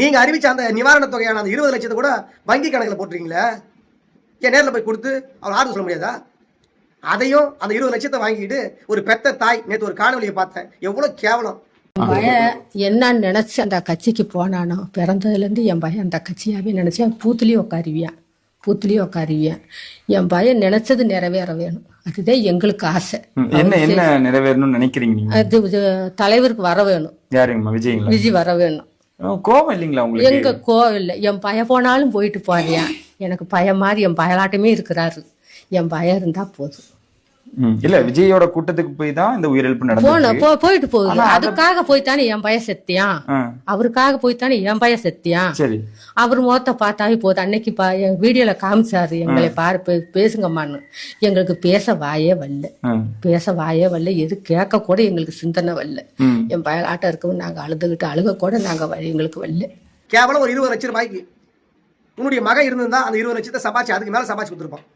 நீங்க அறிவிச்ச அந்த நிவாரண தொகையான அந்த 20 லட்சத்தை கூட வங்கி கணக்குல போட்டுறீங்களே, ஏன் நேர்ல போய் கொடுத்து அவர் ஆறுதல் சொல்ல முடியாதா? அதையும் அந்த 20 லட்சத்தை வாங்கிட்டு ஒரு பெத்த தாய் நேற்று ஒரு காணொலியை பார்த்தேன், எவ்வளவு கேவலம். பையன் என்னன்னு நினைச்சு அந்த கட்சிக்கு போனானோ, பிறந்ததுலேருந்து என் பையன் அந்த கட்சியாவே நினைச்சேன். பூத்துலேயும் உட்காருவியான். என் பையன் நினைச்சது நிறைவேற வேணும், அதுதான் எங்களுக்கு ஆசை. என்ன நிறைவேறணும்னு நினைக்கிறீங்க நீங்க? அது தலைவருக்கு வர வேணும். யாருங்கம்மா? விஜய் வர வேணும். கோவம் இல்லைங்களா உங்களுக்கு? எங்க கோவம் இல்லை. என் பையன் போனாலும் போயிட்டு போறியா, எனக்கு பையன் மாதிரி என் பயலாட்டமே இருக்கிறாரு. என் பையன் இருந்தா போதும். இல்ல, விஜயோட கூட்டத்துக்கு போய் தான் இந்த உயிரிழப்பு நடந்தது. போயிட்டு போகுது. அதுக்காக போய்த்தானே என் பையன் செத்தியான். அவருக்காக போய்த்தானே என் பையன் செத்தியான். சரி, அவர் முகத்தை பார்த்தாவே போதும். அன்னைக்கு வீடியோல காமிச்சாரு, எங்களை பாரு பேசுங்கம்மான்னு. எங்களுக்கு பேச வாயே வரல, எது கேட்க கூட எங்களுக்கு சிந்தனை வரல. என் பயலாட்டம் இருக்கவும் நாங்க அழுக கூட எங்களுக்கு வரல. கேவலம் ஒரு 20 லட்சம் ரூபாய்க்கு உன்னுடைய மகன் இருந்திருந்தா அந்த 20 லட்சத்தை சம்பாதிச்சு அதுக்கு மேல சம்பாதிச்சு கொடுத்துருப்பான்.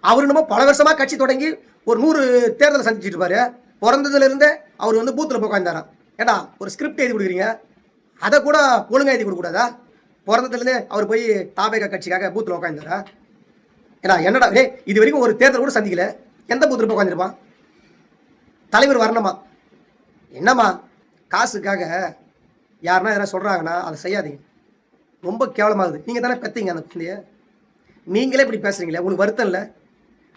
அவர் என்னமோ பல வருஷமா கட்சி தொடங்கி ஒரு 100 தேர்தலை சந்திச்சுட்டு இருப்பாரு. பிறந்ததுல இருந்தே அவர் வந்து பூத்துல போய் உட்கார்ந்தாராம். ஏடா ஒரு ஸ்கிரிப்ட் எழுதி கொடுக்குறீங்க, அதை கூட ஒழுங்கா எழுதி கொடுக்க கூடாதா? பிறந்ததுல இருந்தே அவர் போய் தாபேக கட்சிக்காக பூத்துல உட்கார்ந்தாரா? ஏடா என்னடா இது வரைக்கும் ஒரு தேர்தல் கூட சந்திக்கல, எந்த பூத்துல போய் உட்காந்துருப்பான்? தலைவர் வரணுமா? என்னம்மா காசுக்காக யாருன்னா எதனா சொல்றாங்கன்னா அதை செய்யாதீங்க, ரொம்ப கேவலமாகுது. நீங்க தானே பெத்தீங்க அந்த குழந்தைய, நீங்களே இப்படி பேசுறீங்களே, உங்களுக்கு வருத்தம் இல்லை?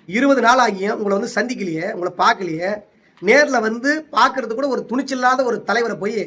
20 நாள் ஆகியும் உங்களை வந்து சந்திக்கலையே, உங்களை பார்க்கலையே, நேரில் வந்து பார்க்கறது கூட ஒரு துணிச்சல் இல்லாத ஒரு தலைவரை போய்